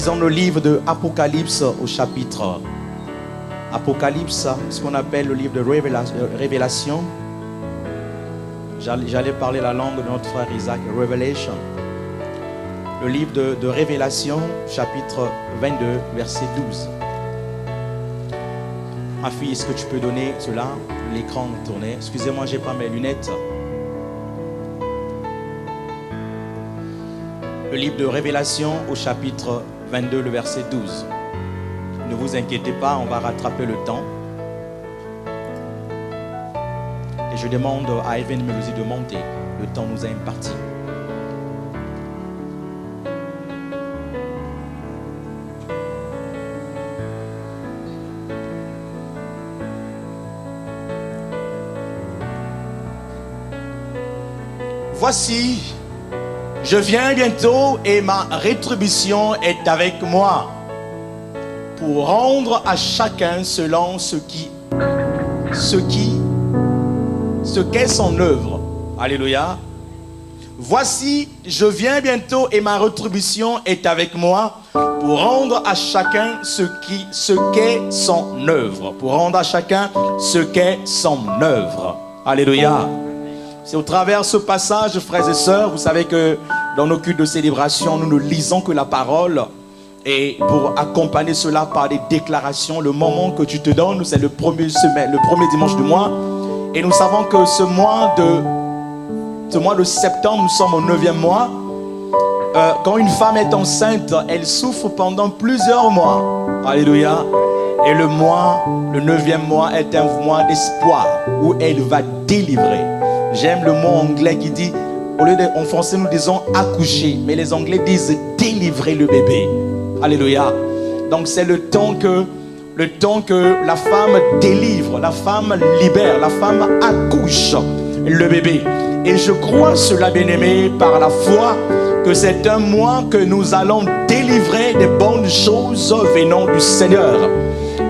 lisons le livre de Apocalypse au chapitre. Apocalypse, ce qu'on appelle le livre de Révélation. J'allais parler la langue de notre frère Isaac, Revelation. Le livre de Révélation, chapitre 22, verset 12. Ma fille, est-ce que tu peux donner cela? L'écran tournait. Excusez-moi, j'ai pas mes lunettes. Le livre de Révélation au chapitre 22, le verset 12. Ne vous inquiétez pas, on va rattraper le temps. Et je demande à Evan Melosi de monter. Le temps nous est imparti. Voici, je viens bientôt et ma rétribution est avec moi pour rendre à chacun selon ce qu'est son œuvre. Alléluia. Voici, je viens bientôt et ma rétribution est avec moi pour rendre à chacun ce qu'est son œuvre. Pour rendre à chacun ce qu'est son œuvre. Alléluia. C'est au travers de ce passage, frères et sœurs, vous savez que dans nos cultes de célébration, nous ne lisons que la parole. Et pour accompagner cela par des déclarations, le moment que tu te donnes, c'est le premier dimanche du mois. Et nous savons que ce mois de septembre, nous sommes au 9e mois. Quand une femme est enceinte, elle souffre pendant plusieurs mois. Alléluia. Et le 9e mois est un mois d'espoir où elle va délivrer. J'aime le mot anglais qui dit, au lieu en français nous disons accoucher, mais les anglais disent délivrer le bébé. Alléluia. Donc c'est le temps que la femme délivre, la femme libère, la femme accouche le bébé. Et je crois cela, bien-aimé, par la foi, que c'est un mois que nous allons délivrer des bonnes choses venant du Seigneur.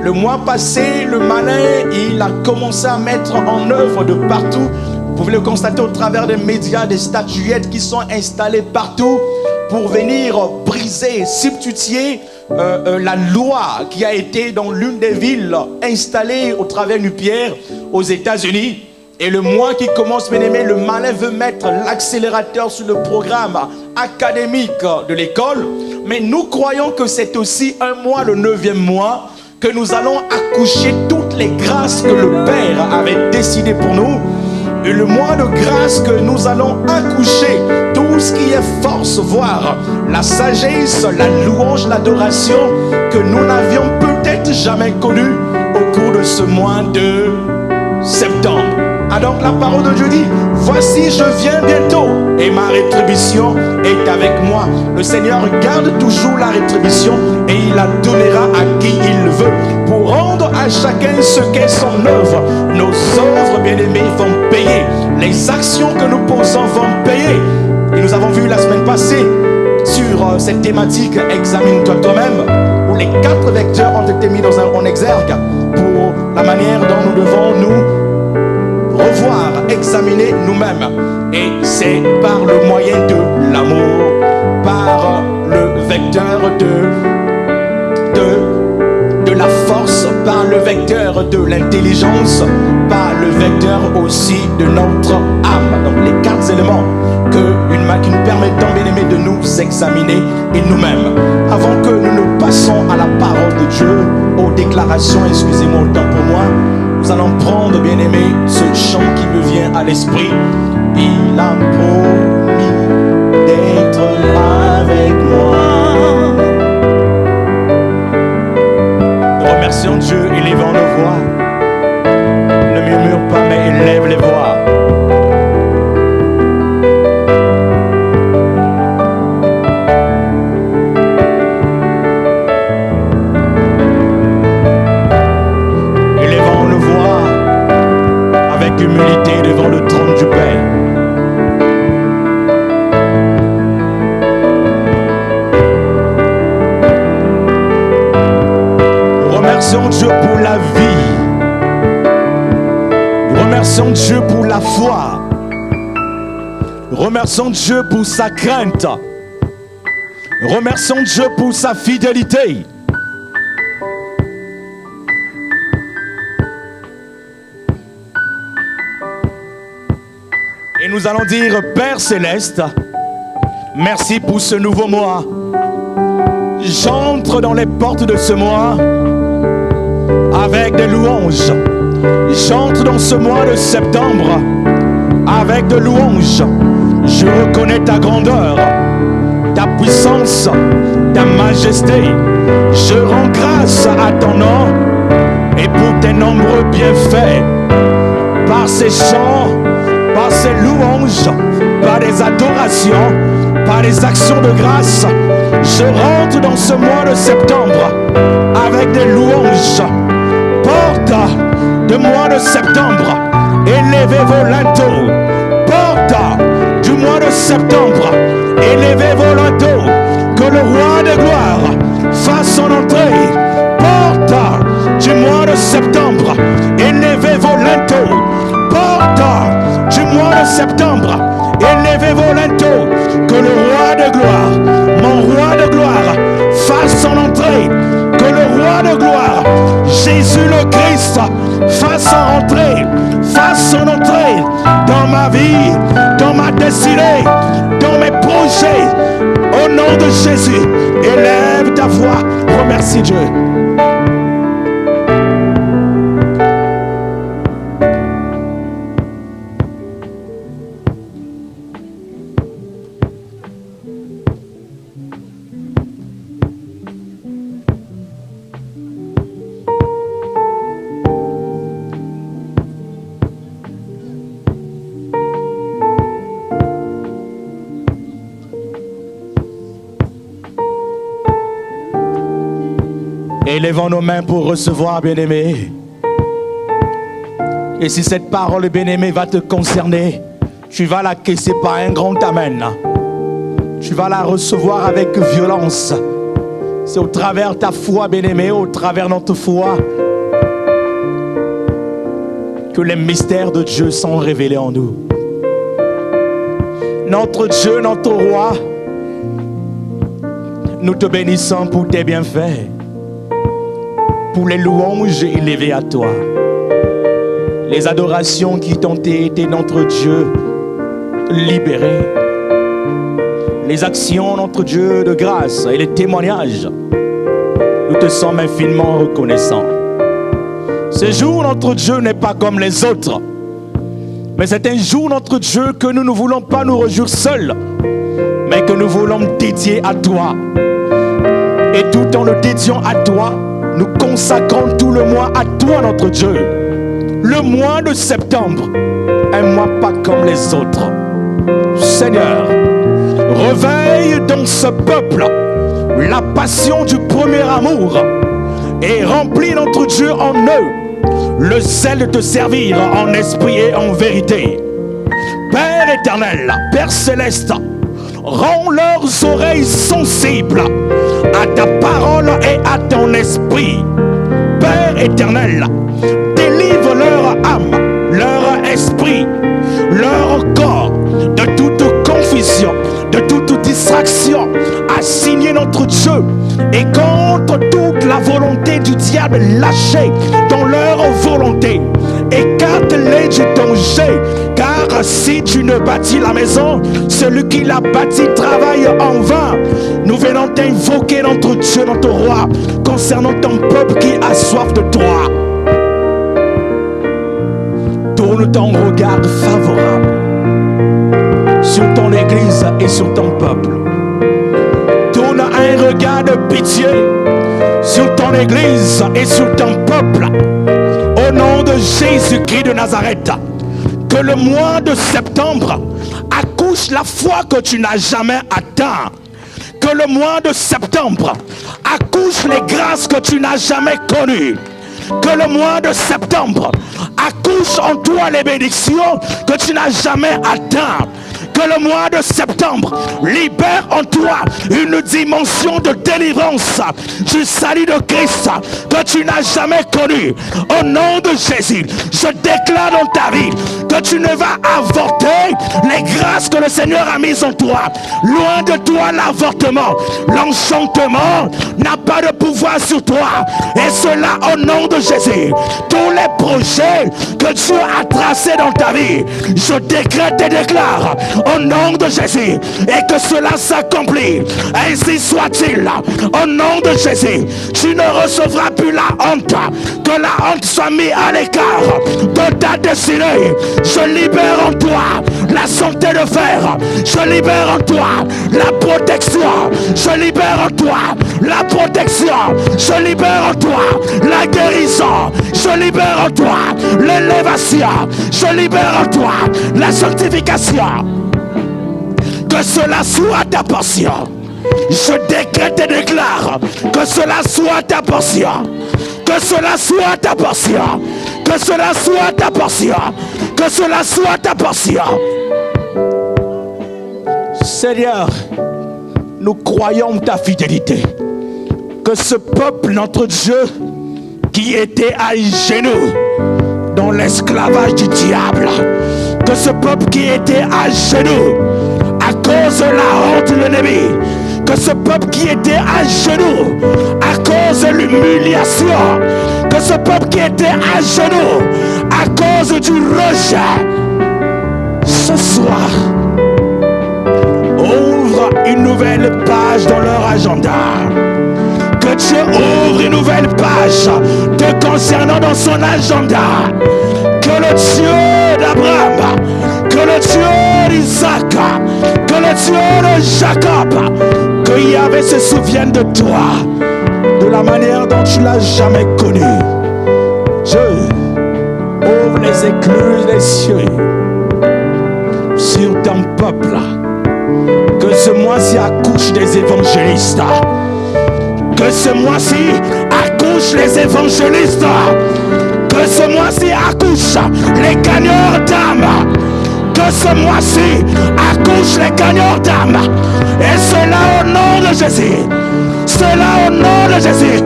Le mois passé, le malin, il a commencé à mettre en œuvre de partout. Vous pouvez le constater au travers des médias, des statuettes qui sont installées partout pour venir briser, substituer la loi qui a été dans l'une des villes installée au travers d'une pierre aux États-Unis. Et le mois qui commence, bien aimé, le malin veut mettre l'accélérateur sur le programme académique de l'école. Mais nous croyons que c'est aussi un mois, le 9e mois, que nous allons accoucher toutes les grâces que le Père avait décidées pour nous. Et le mois de grâce que nous allons accoucher tout ce qui est force, voire la sagesse, la louange, l'adoration que nous n'avions peut-être jamais connue au cours de ce mois de septembre. Alors la parole de Dieu dit, voici je viens bientôt et ma rétribution est avec moi. Le Seigneur garde toujours la rétribution et il la donnera à qui il veut pour rendre à chacun ce qu'est son œuvre. Nos œuvres, bien-aimés, vont payer. Les actions que nous posons vont payer. Et nous avons vu la semaine passée sur cette thématique examine-toi toi-même, où les 4 vecteurs ont été mis en exergue pour la manière dont nous devons nous revoir, examiner nous-mêmes. Et c'est par le moyen de l'amour, par le vecteur de la force, par le vecteur de l'intelligence, par le vecteur aussi de notre âme. Donc les 4 éléments qui nous permettent, bien aimé, de nous examiner et nous-mêmes. Avant que nous ne passons à la parole de Dieu, aux déclarations, excusez-moi autant pour moi, nous allons prendre, bien aimé, ce chant qui me vient à l'esprit. Il a promis d'être avec moi. Nous remercions Dieu, élevons nos voix. Ne murmure pas, mais élève les voix. Humilité devant le trône du Père. Nous remercions Dieu pour la vie. Nous remercions Dieu pour la foi. Nous remercions Dieu pour sa crainte. Remercions Dieu pour sa fidélité. Et nous allons dire, Père Céleste, merci pour ce nouveau mois. J'entre dans les portes de ce mois avec des louanges. J'entre dans ce mois de septembre avec des louanges. Je reconnais ta grandeur, ta puissance, ta majesté. Je rends grâce à ton nom et pour tes nombreux bienfaits. Par ces chants, par ces louanges, par des adorations, par des actions de grâce, je rentre dans ce mois de septembre avec des louanges. Porte de mois de septembre, élevez vos linteaux. Porte du mois de septembre, élevez vos linteaux. Que le roi de gloire fasse son entrée. Porte du mois de septembre, élevez vos linteaux. Porte du mois de septembre, élevez vos linteaux. Que le roi de gloire, mon roi de gloire, fasse son entrée. Que le roi de gloire, Jésus le Christ, fasse son entrée. Fasse son entrée dans ma vie, dans ma destinée, dans mes projets. Au nom de Jésus, élève ta voix, remercie Dieu. Élevons nos mains pour recevoir, bien-aimé. Et si cette parole, bien-aimé, va te concerner, tu vas la caisser par un grand amen. Tu vas la recevoir avec violence. C'est au travers ta foi, bien-aimé, au travers notre foi, que les mystères de Dieu sont révélés en nous. Notre Dieu, notre roi, nous te bénissons pour tes bienfaits, pour les louanges élevées à toi, les adorations qui t'ont été notre Dieu libéré, les actions notre Dieu de grâce et les témoignages. Nous te sommes infiniment reconnaissants. Ce jour, notre Dieu n'est pas comme les autres, mais c'est un jour, notre Dieu, que nous ne voulons pas nous réjouir seuls, mais que nous voulons dédier à toi. Et tout en le dédiant à toi, nous consacrons tout le mois à toi, notre Dieu. Le mois de septembre, un mois pas comme les autres. Seigneur, réveille dans ce peuple la passion du premier amour et remplis, notre Dieu, en eux le zèle de te servir en esprit et en vérité. Père éternel, Père céleste, rends leurs oreilles sensibles à ta parole et à ton esprit. Père éternel, délivre leur âme, leur esprit, leur corps de toute confusion, de toute distraction, assigner notre Dieu et contre toute la volonté du diable lâchée dans leur volonté. Écarte-les du danger, car si tu ne bâtis la maison, celui qui l'a bâti travaille en vain. Nous venons t'invoquer, notre Dieu, notre roi, concernant ton peuple qui a soif de toi. Tourne ton regard favorable sur ton église et sur ton peuple. Tourne un regard de pitié sur ton église et sur ton peuple. Au nom de Jésus-Christ de Nazareth, que le mois de septembre accouche la foi que tu n'as jamais atteint. Que le mois de septembre accouche les grâces que tu n'as jamais connues. Que le mois de septembre accouche en toi les bénédictions que tu n'as jamais atteintes. Que le mois de septembre libère en toi une dimension de délivrance du salut de Christ que tu n'as jamais connu. Au nom de Jésus, je déclare dans ta vie que tu ne vas avorter les grâces que le Seigneur a mises en toi. Loin de toi l'avortement. L'enchantement n'a pas de pouvoir sur toi. Et cela au nom de Jésus. Tous les projets que Dieu a tracés dans ta vie, je décrète et déclare au nom de Jésus, et que cela s'accomplit. Ainsi soit-il. Au nom de Jésus, tu ne recevras plus la honte. Que la honte soit mise à l'écart de ta destinée. Je libère en toi la santé de fer. Je libère en toi la protection. Je libère en toi la protection. Je libère en toi la guérison. Je libère en toi l'élévation. Je libère en toi la sanctification. Que cela soit ta portion. Je décrète et déclare que cela soit ta portion. Que cela soit ta portion. Que cela soit ta portion. Que cela soit ta portion. Seigneur, nous croyons ta fidélité. Que ce peuple, notre Dieu, qui était à genoux dans l'esclavage du diable, que ce peuple qui était à genoux à cause de la honte de l'ennemi, que ce peuple qui était à genoux à cause de l'humiliation, que ce peuple qui était à genoux à cause du rejet, ce soir ouvre une nouvelle page dans leur agenda. Que Dieu ouvre une nouvelle page te concernant dans son agenda. Que le Dieu d'Abraham, que le Dieu d'Isaac, que le Dieu de Jacob, que Yahvé se souvienne de toi de la manière dont tu l'as jamais connu. Dieu, ouvre les écluses des cieux sur ton peuple. Que ce mois-ci accouche des évangélistes. Que ce mois-ci accouche les évangélistes. Que ce mois-ci accouche les gagneurs d'âme. Que ce mois-ci accouche les gagneurs d'âme. Et cela au nom de Jésus. Cela au nom de Jésus.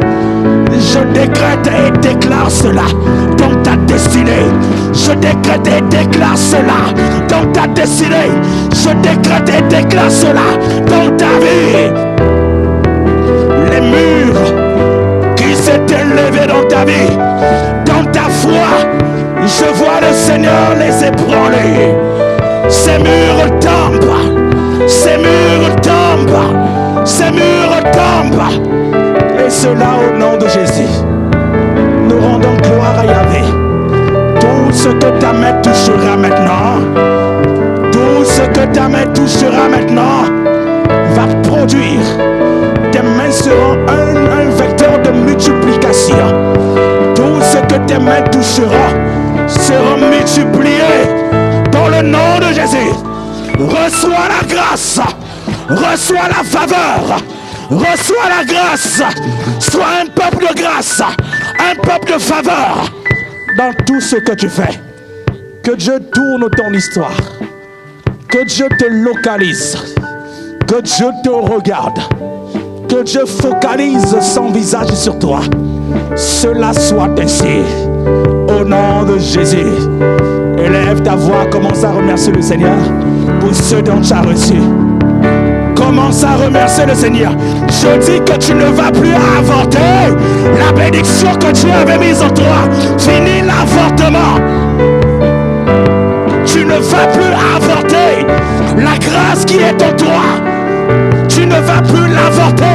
Je décrète et déclare cela dans ta destinée. Je décrète et déclare cela dans ta destinée. Je décrète et déclare cela dans ta vie. Les murs qui s'étaient levés dans ta vie, dans ta foi, je vois le Seigneur les ébranler. Ces murs tombent. Ces murs tombent. Ces murs tombent. Et cela au nom de Jésus. Nous rendons gloire à Yahvé. Tout ce que ta main touchera maintenant, tout ce que ta main touchera maintenant va produire. Tes mains seront un vecteur de multiplication. Tout ce que tes mains toucheront sera multiplié dans le nom de Jésus. Reçois la grâce, reçois la faveur, reçois la grâce. Sois un peuple de grâce, un peuple de faveur dans tout ce que tu fais. Que Dieu tourne ton histoire, que Dieu te localise, que Dieu te regarde, que Dieu focalise son visage sur toi. Cela soit ainsi au nom de Jésus. Élève ta voix, commence à remercier le Seigneur pour ceux dont tu as reçu. Commence à remercier le Seigneur. Je dis que tu ne vas plus avorter la bénédiction que Dieu avait mise en toi. Fini l'avortement. Tu ne vas plus avorter la grâce qui est en toi. Tu ne vas plus l'avorter.